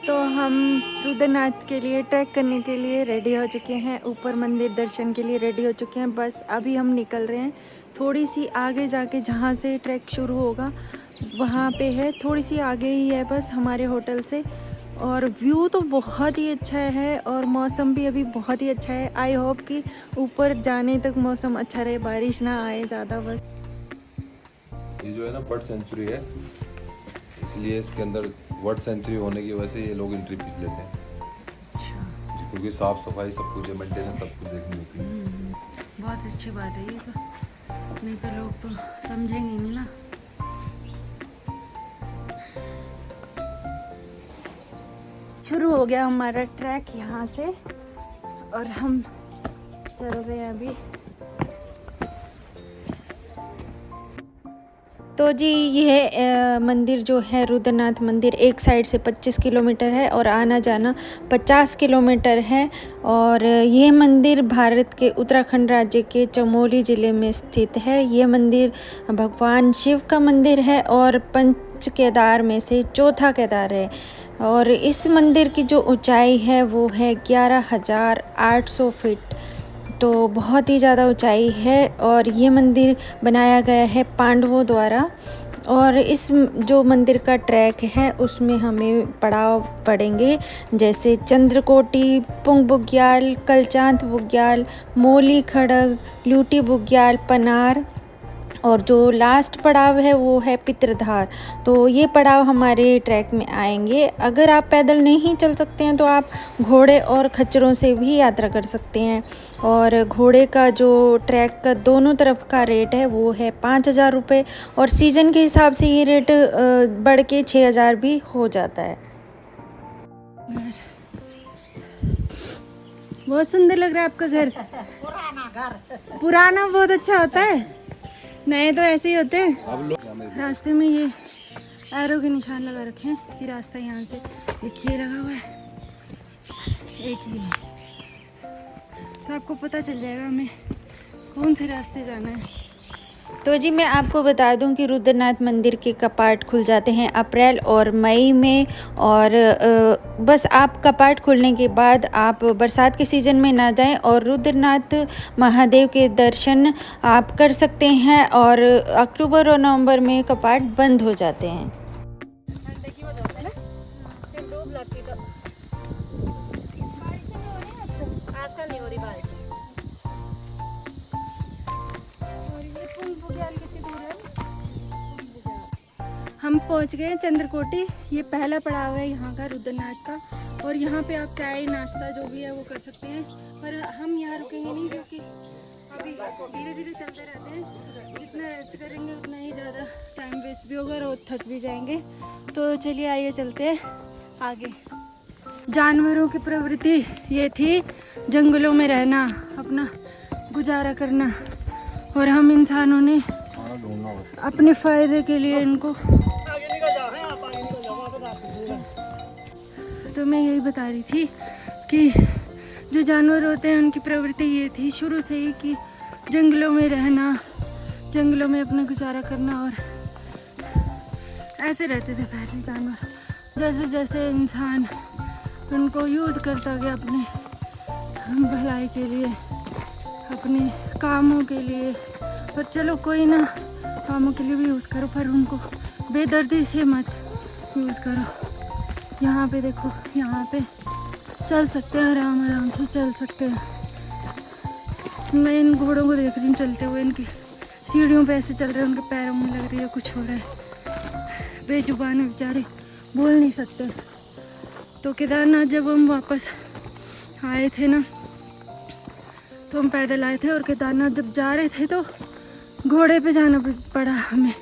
तो हम रुद्रनाथ के लिए ट्रैक करने के लिए रेडी हो चुके हैं, ऊपर मंदिर दर्शन के लिए रेडी हो चुके हैं। बस अभी हम निकल रहे हैं, थोड़ी सी आगे जाके जहाँ से ट्रैक शुरू होगा वहाँ पे है, थोड़ी सी आगे ही है बस हमारे होटल से। और व्यू तो बहुत ही अच्छा है और मौसम भी अभी बहुत ही अच्छा है। आई होप कि ऊपर जाने तक मौसम अच्छा रहे, बारिश ना आए ज़्यादा। बस ये जो है ना बर्ड सेंचुरी है, इसलिए इसके अंदर बर्ड सेंचुरी होने की वजह से ये लोग एंट्री फीस लेते हैं, क्योंकि साफ सफाई सब कुछ है, मेंटेनेंस सब कुछ देखनी होती है। बहुत अच्छी बात है ये तो, नहीं तो लोग तो समझेंगे नहीं ना। शुरू हो गया हमारा ट्रैक यहाँ से और हम चल रहे हैं अभी। तो जी यह मंदिर जो है रुद्रनाथ मंदिर, एक साइड से 25 किलोमीटर है और आना जाना 50 किलोमीटर है। और ये मंदिर भारत के उत्तराखंड राज्य के चमोली ज़िले में स्थित है। ये मंदिर भगवान शिव का मंदिर है और पंच केदार में से चौथा केदार है। और इस मंदिर की जो ऊंचाई है वो है 11,800 फीट, तो बहुत ही ज़्यादा ऊंचाई है। और ये मंदिर बनाया गया है पांडवों द्वारा। और इस जो मंदिर का ट्रैक है उसमें हमें पड़ाव पड़ेंगे, जैसे चंद्रकोटि, पुंग बुग्याल, कलचांत बुग्याल, मोली खड़ग, ल्यूटी बुग्याल, पनार, और जो लास्ट पड़ाव है वो है पित्रधार। तो ये पड़ाव हमारे ट्रैक में आएंगे। अगर आप पैदल नहीं चल सकते हैं तो आप घोड़े और खच्चरों से भी यात्रा कर सकते हैं। और घोड़े का जो ट्रैक का दोनों तरफ का रेट है वो है 5,000 रुपये, और सीज़न के हिसाब से ये रेट बढ़ के 6,000 भी हो जाता है। बहुत सुंदर लग रहा है आपका घर। पुराना बहुत अच्छा होता है, नए तो ऐसे ही होते हैं। रास्ते में ये एरो के निशान लगा रखे हैं कि रास्ता यहाँ से, देखिए लगा हुआ है एक ही है, तो आपको पता चल जाएगा हमें कौन से रास्ते जाना है। तो जी मैं आपको बता दूं कि रुद्रनाथ मंदिर के कपाट खुल जाते हैं अप्रैल और मई में। और बस आप कपाट खुलने के बाद आप बरसात के सीज़न में ना जाएं और रुद्रनाथ महादेव के दर्शन आप कर सकते हैं। और अक्टूबर और नवंबर में कपाट बंद हो जाते हैं। हम पहुंच गए चंद्रकोटि, ये पहला पड़ाव है यहाँ का रुद्रनाथ का। और यहाँ पे आप चाय नाश्ता जो भी है वो कर सकते हैं, पर हम यहाँ रुकेंगे नहीं क्योंकि अभी धीरे धीरे चलते रहते हैं। जितना रेस्ट करेंगे उतना ही ज़्यादा टाइम वेस्ट भी होगा और थक भी जाएंगे। तो चलिए आइए चलते हैं आगे। जानवरों की प्रवृत्ति ये थी जंगलों में रहना, अपना गुजारा करना, और हम इंसानों ने अपने फायदे के लिए इनको, तो मैं यही बता रही थी कि जो जानवर होते हैं उनकी प्रवृत्ति ये थी शुरू से ही कि जंगलों में रहना, जंगलों में अपना गुजारा करना, और ऐसे रहते थे पहले जानवर। जैसे जैसे इंसान उनको यूज़ करता गया अपने भलाई के लिए, अपने कामों के लिए, पर चलो कोई ना, कामों के लिए भी यूज़ करो पर उनको बेदर्दी से मत यूज़ करो। यहाँ पे देखो, यहाँ पे चल सकते हैं, आराम आराम से चल सकते हैं। मैं इन घोड़ों को देख रही हूँ चलते हुए, इनकी सीढ़ियों पे ऐसे चल रहे हैं, उनके पैरों में लग रही है कुछ हो रहा है, बेजुबान है बेचारे, बोल नहीं सकते। तो केदारनाथ जब हम वापस आए थे ना, तो हम पैदल आए थे, और केदारनाथ जब जा रहे थे तो घोड़े पे जाना पड़ा हमें,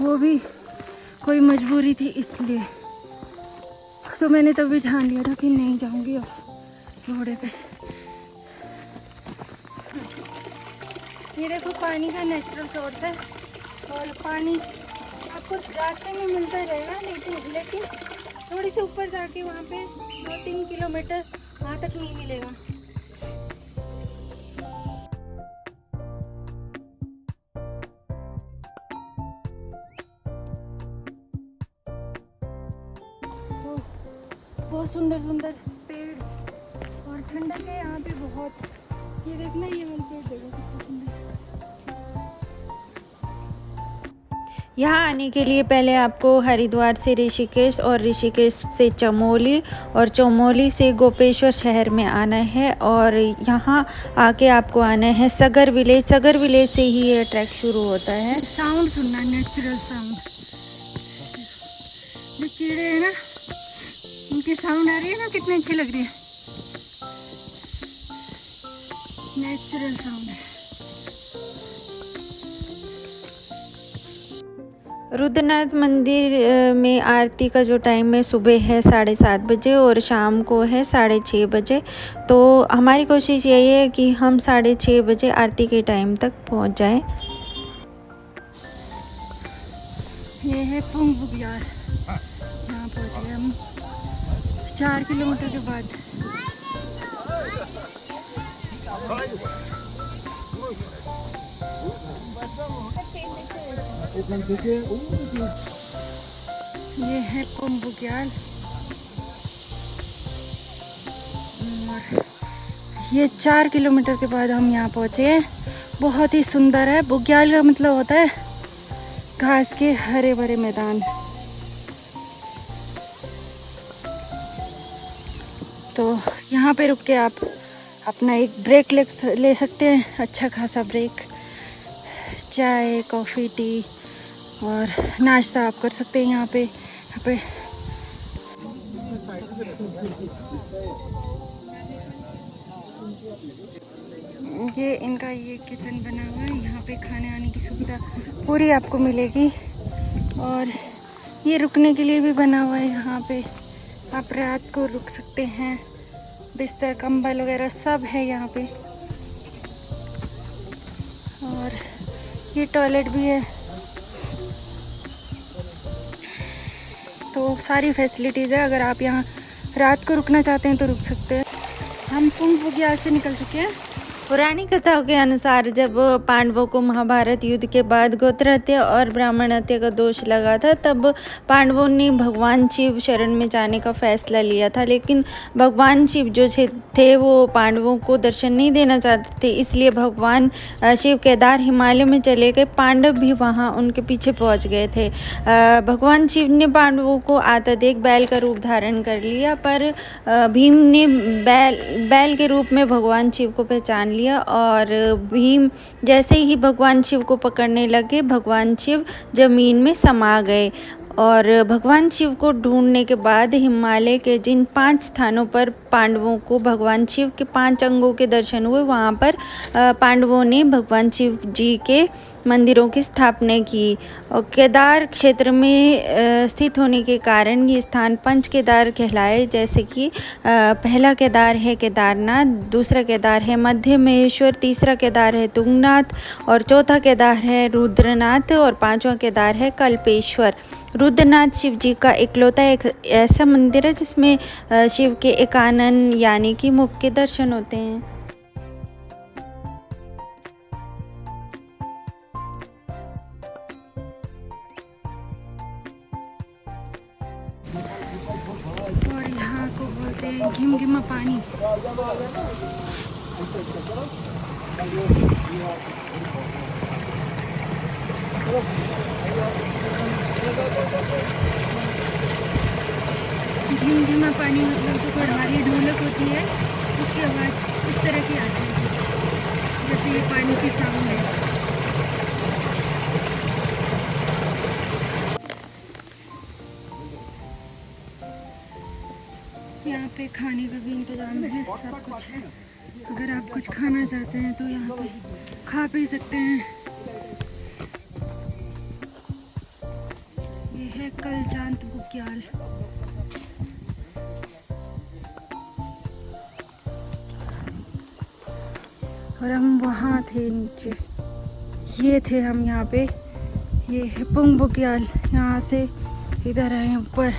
वो भी कोई मजबूरी थी इसलिए। तो मैंने तभी ठान लिया था कि नहीं जाऊंगी अब घोड़े पे। ये देखो पानी का नेचुरल सोर्स है, और पानी आपको रास्ते में मिलता रहेगा, लेकिन थोड़ी सी ऊपर जाके वहाँ पे 2-3 किलोमीटर वहाँ तक नहीं मिलेगा। बहुत सुंदर सुंदर पेड़ और ठंडक है यहाँ पे बहुत। ये देखना, ये वाला पेड़ देखो कितना सुंदर। यहाँ आने के लिए पहले आपको हरिद्वार से ऋषिकेश और ऋषिकेश से चमोली और चमोली से गोपेश्वर शहर में आना है और यहाँ आके आपको आना है सगर विलेज। सगर विलेज से ही ये ट्रैक शुरू होता है। साउंड सुनना, नेचुरल साउंड। जो कीड़े हैं ना, उनकी साउंड आ रही है ना, कितनी अच्छी लग रही है। नेचुरल साउंड है। रुद्रनाथ मंदिर में आरती का जो टाइम है सुबह है 7:30 बजे और शाम को है 6:30 बजे। तो हमारी कोशिश यही है कि हम 6:30 बजे आरती के टाइम तक पहुंच जाएं। ये है पुंग बुग्याल, यहाँ पहुँच गए हम 4 किलोमीटर के बाद। ये है पुंग बुग्याल और ये 4 किलोमीटर के बाद हम यहाँ पहुँचे। बहुत ही सुंदर है। बुग्याल का मतलब होता है घास के हरे भरे मैदान। तो यहाँ पे रुक के आप अपना एक ब्रेक ले सकते हैं, अच्छा खासा ब्रेक। चाय, कॉफ़ी, टी और नाश्ता आप कर सकते हैं यहाँ पे। ये इनका ये किचन बना हुआ है, यहाँ पे खाने आने की सुविधा पूरी आपको मिलेगी और ये रुकने के लिए भी बना हुआ है। यहाँ पे आप रात को रुक सकते हैं। बिस्तर, कंबल वगैरह सब है यहाँ पे और ये टॉयलेट भी है। तो सारी फैसिलिटीज़ है। अगर आप यहाँ रात को रुकना चाहते हैं तो रुक सकते हैं। हम पुंग बुग्याल से निकल चुके हैं। पुरानी कथाओं के अनुसार जब पांडवों को महाभारत युद्ध के बाद गोत्र हत्या और ब्राह्मण हत्या का दोष लगा था, तब पांडवों ने भगवान शिव शरण में जाने का फैसला लिया था। लेकिन भगवान शिव जो थे वो पांडवों को दर्शन नहीं देना चाहते थे, इसलिए भगवान शिव केदार हिमालय में चले गए। पांडव भी वहाँ उनके पीछे पहुँच गए थे। भगवान शिव ने पांडवों को आता देख बैल का रूप धारण कर लिया, पर भीम ने बैल के रूप में भगवान शिव को पहचान लिया और भीम जैसे ही भगवान शिव को पकड़ने लगे, भगवान शिव जमीन में समा गए। और भगवान शिव को ढूंढने के बाद हिमालय के जिन 5 स्थानों पर पांडवों को भगवान शिव के 5 अंगों के दर्शन हुए, वहाँ पर पांडवों ने भगवान शिव जी के मंदिरों की स्थापना की। और केदार क्षेत्र में स्थित होने के कारण ये स्थान पंच केदार कहलाए, जैसे कि पहला केदार है केदारनाथ, दूसरा केदार है मध्य महेश्वर, तीसरा केदार है तुंगनाथ और चौथा केदार है रुद्रनाथ और 5वां केदार है कल्पेश्वर। रुद्रनाथ शिव जी का इकलौता एक ऐसा मंदिर है जिसमें शिव के एकानन यानी कि मुख के दर्शन होते हैं। और यहाँ को बोलते हैं घिमघिमा पानी। घिमघिमा पानी मतलब जो गढ़वाली ढोलक होती है उसकी आवाज़ इस तरह की आती है, कुछ जैसे ये पानी की साउंड है। यहाँ पे खाने का भी इंतजाम है, सब कुछ है। अगर आप कुछ खाना चाहते हैं तो यहाँ पे खा पी सकते हैं। ये है कलजांत बुग्याल। और हम वहाँ थे नीचे, ये थे हम यहाँ पे। ये है पुंग बुग्याल, यहाँ से इधर आए ऊपर।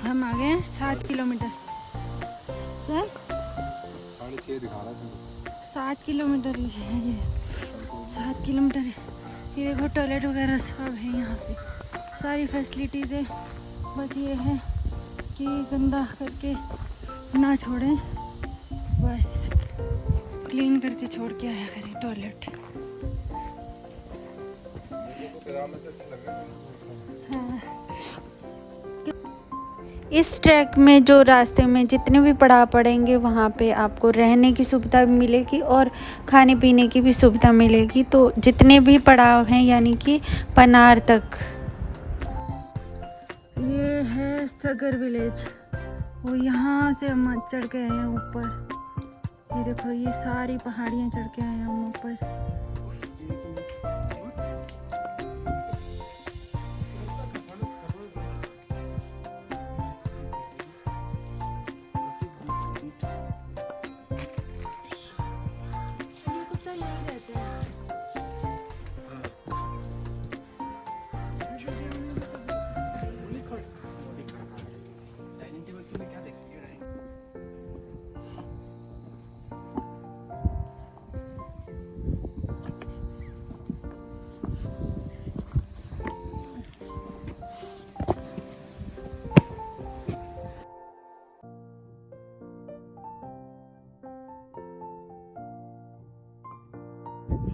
हम आ गए हैं 7 किलोमीटर। 6.5 दिखा रहा है। 7 किलोमीटर ही है ये, 7 किलोमीटर। ये देखो टॉयलेट वगैरह सब है यहाँ पे, सारी फैसिलिटीज़ है। बस ये है कि गंदा करके ना छोड़ें, बस क्लीन करके छोड़ के आया करें टॉयलेट। हाँ। इस ट्रैक में जो रास्ते में जितने भी पड़ाव पड़ेंगे वहाँ पे आपको रहने की सुविधा भी मिलेगी और खाने पीने की भी सुविधा मिलेगी। तो जितने भी पड़ाव हैं यानी कि पनार तक। ये है सगर विलेज, वो यहाँ से हम चढ़ के आए हैं ऊपर। ये देखो ये सारी पहाड़ियाँ चढ़ के आए हैं हम ऊपर।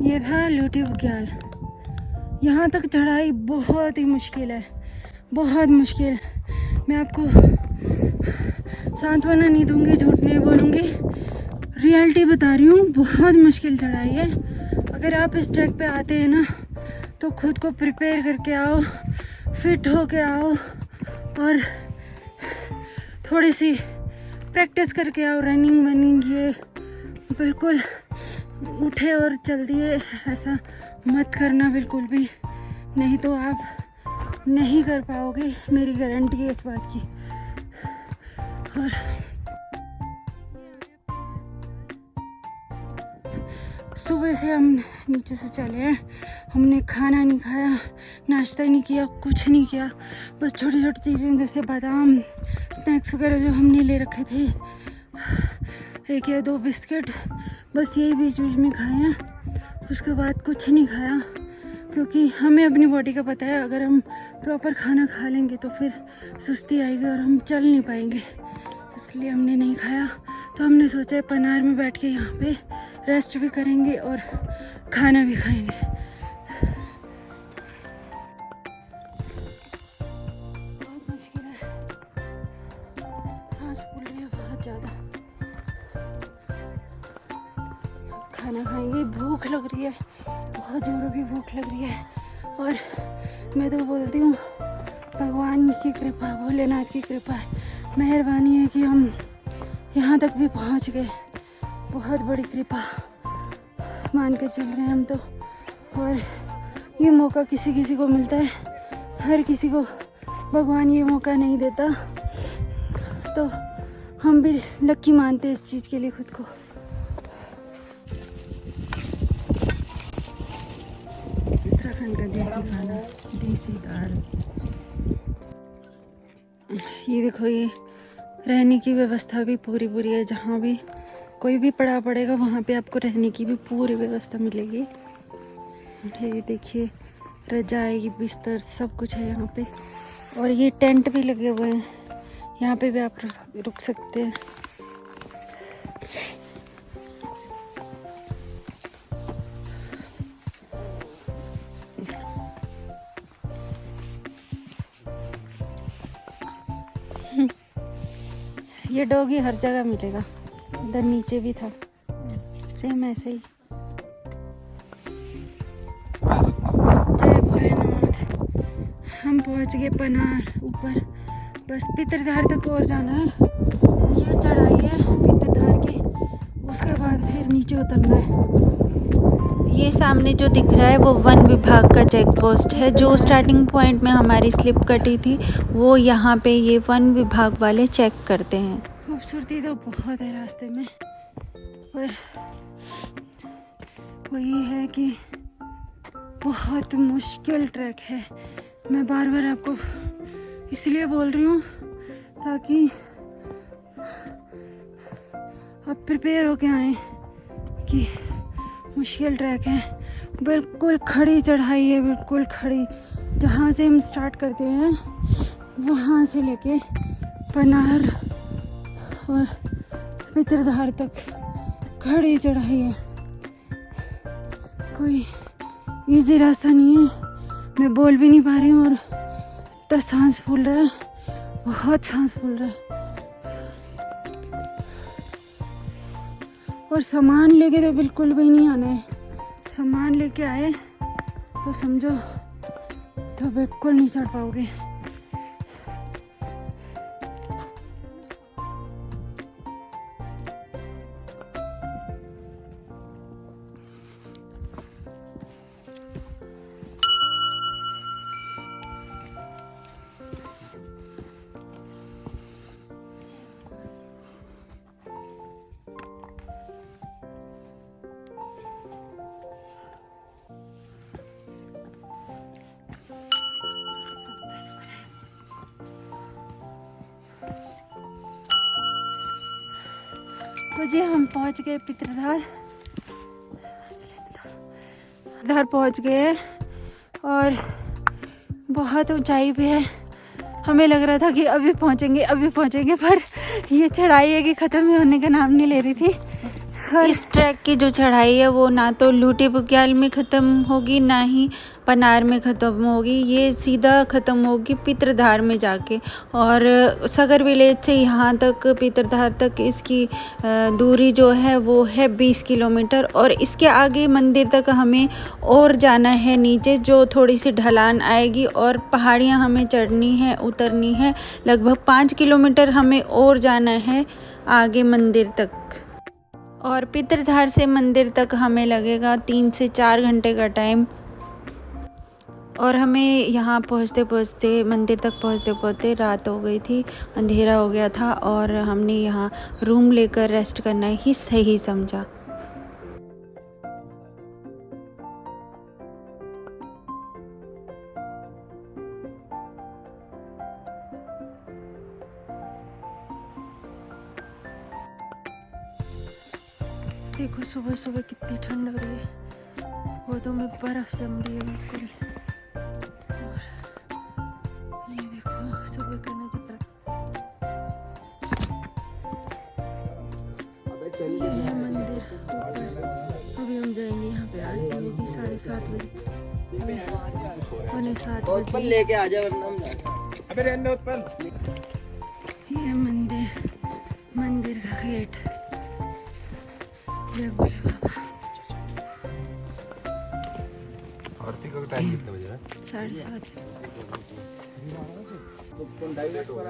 ये था लूटी बुग्याल। यहाँ तक चढ़ाई बहुत ही मुश्किल है, बहुत मुश्किल। मैं आपको सांत्वना नहीं दूंगी, झूठ नहीं बोलूँगी, रियलिटी बता रही हूँ। बहुत मुश्किल चढ़ाई है। अगर आप इस ट्रैक पे आते हैं ना तो खुद को प्रिपेयर करके आओ, फिट होके आओ और थोड़ी सी प्रैक्टिस करके आओ। रनिंग वनिंग ये बिल्कुल उठे और चल दिए ऐसा मत करना बिल्कुल भी, नहीं तो आप नहीं कर पाओगे, मेरी गारंटी है इस बात की। और सुबह से हम नीचे से चले हैं, हमने खाना नहीं खाया, नाश्ता नहीं किया, कुछ नहीं किया। बस छोटी छोटी चीज़ें जैसे बादाम स्नैक्स वगैरह जो हमने ले रखे थे, 1 या 2 बिस्किट, बस यही बीच बीच में खाए हैं। उसके बाद कुछ नहीं खाया, क्योंकि हमें अपनी बॉडी का पता है अगर हम प्रॉपर खाना खा लेंगे तो फिर सुस्ती आएगी और हम चल नहीं पाएंगे। इसलिए हमने नहीं खाया। तो हमने सोचा है पनार में बैठ के यहाँ पे रेस्ट भी करेंगे और खाना भी खाएंगे। बहुत मुश्किल है, सांस फूल रही है बहुत ज़्यादा। खाना खाएंगे, भूख लग रही है, बहुत ज़ोरों की भूख लग रही है। और मैं तो बोलती हूँ भगवान की कृपा, भोलेनाथ की कृपा, मेहरबानी है कि हम यहाँ तक भी पहुँच गए। बहुत बड़ी कृपा मान के चल रहे हैं हम तो। और ये मौका किसी किसी को मिलता है, हर किसी को भगवान ये मौका नहीं देता। तो हम भी लकी मानते हैं इस चीज़ के लिए खुद को। उत्तराखंड का देसी खाना, देसी दाल। ये देखो, ये रहने की व्यवस्था भी पूरी है। जहाँ भी कोई भी पड़ा पड़ेगा वहाँ पे आपको रहने की भी पूरी व्यवस्था मिलेगी। ये देखिए, रजाई बिस्तर सब कुछ है यहाँ पे। और ये टेंट भी लगे हुए हैं, यहाँ पे भी आप रुक सकते हैं। ये डॉगी हर जगह मिलेगा, उधर नीचे भी था सेम ऐसे ही। जय भोलेनाथ। हम पहुंच गए पनार ऊपर, बस पितरधार तक और जाना है। ये चढ़ाई है पितरधार की, उसके बाद फिर नीचे उतरना है। ये सामने जो दिख रहा है वो वन विभाग का चेक पोस्ट है। जो स्टार्टिंग पॉइंट में हमारी स्लिप कटी थी वो यहाँ पे ये वन विभाग वाले चेक करते हैं। खूबसूरती तो बहुत है रास्ते में, पर वही है कि बहुत मुश्किल ट्रैक है। मैं बार बार आपको इसलिए बोल रही हूँ ताकि आप प्रिपेयर होके आएँ कि मुश्किल ट्रैक है, बिल्कुल खड़ी चढ़ाई है, बिल्कुल खड़ी। जहाँ से हम स्टार्ट करते हैं वहाँ से लेके पनार और पितरधार तक खड़ी चढ़ाई है। कोई इजी रास्ता नहीं है। मैं बोल भी नहीं पा रही हूँ और इतना सांस फूल रहा है, बहुत सांस फूल रहा है। और सामान लेके तो बिल्कुल भी नहीं आना है। सामान लेके आए तो समझो तो बिल्कुल नहीं चढ़ पाओगे। तो जी हम पहुंच गए पितरधार पहुंच गए और बहुत ऊंचाई पे है। हमें लग रहा था कि अभी पहुंचेंगे, पर ये चढ़ाई है कि ख़त्म ही होने का नाम नहीं ले रही थी। इस ट्रैक की जो चढ़ाई है वो ना तो लूटी बुग्याल में ख़त्म होगी, ना ही पनार में ख़त्म होगी। ये सीधा ख़त्म होगी पितरधार में जाके। और सगर विलेज से यहाँ तक पितरधार तक इसकी दूरी जो है वो है 20 किलोमीटर। और इसके आगे मंदिर तक हमें और जाना है नीचे, जो थोड़ी सी ढलान आएगी और पहाड़ियाँ हमें चढ़नी है, उतरनी है। लगभग 5 किलोमीटर हमें और जाना है आगे मंदिर तक। और पितरधार से मंदिर तक हमें लगेगा 3 से 4 घंटे का टाइम। और हमें यहाँ पहुँचते मंदिर तक पहुँचते रात हो गई थी, अंधेरा हो गया था और हमने यहाँ रूम लेकर रेस्ट करना ही सही समझा। देखो सुबह सुबह कितनी ठंड हो रही है, पौधों में बर्फ जम रही है बिल्कुल। और ये देखो सुबह का नजारा, ये है मंदिर ऊपर। अभी हम जाएंगे, यहाँ पे आरती होगी 7:30 बजे, 7:15 बजे लेके आ जाए। ये मंदिर का गेट। जय भोले बाबा। आरती का टाइम कितने बजे है? 7:30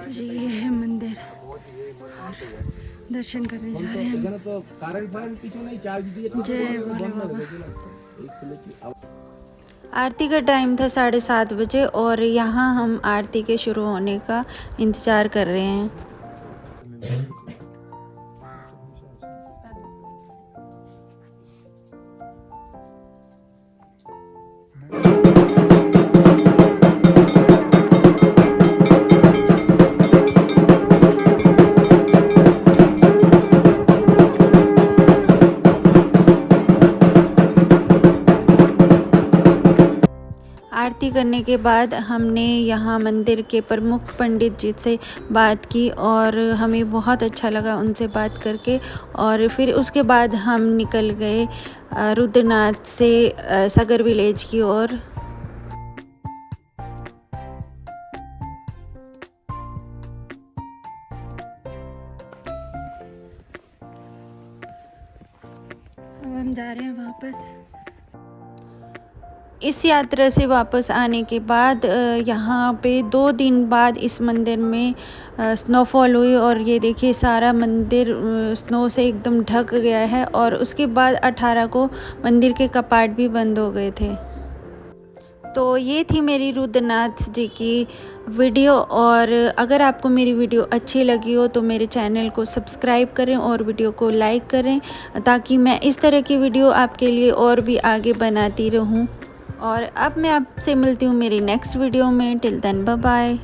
जी। ये है मंदिर, दर्शन करने जा रहे हैं। जय भोले बाबा। आरती का टाइम था 7:30 बजे और यहाँ हम आरती के शुरू होने का इंतज़ार कर रहे हैं। आरती करने के बाद हमने यहाँ मंदिर के प्रमुख पंडित जी से बात की और हमें बहुत अच्छा लगा उनसे बात करके। और फिर उसके बाद हम निकल गए रुद्रनाथ से सगर विलेज की ओर। अब हम जा रहे हैं वापस। इस यात्रा से वापस आने के बाद यहाँ पे 2 दिन बाद इस मंदिर में स्नोफॉल हुई और ये देखिए सारा मंदिर स्नो से एकदम ढक गया है। और उसके बाद 18 को मंदिर के कपाट भी बंद हो गए थे। तो ये थी मेरी रुद्रनाथ जी की वीडियो। और अगर आपको मेरी वीडियो अच्छी लगी हो तो मेरे चैनल को सब्सक्राइब करें और वीडियो को लाइक करें, ताकि मैं इस तरह की वीडियो आपके लिए और भी आगे बनाती रहूं। और अब मैं आपसे मिलती हूँ मेरी नेक्स्ट वीडियो में। Till then bye bye.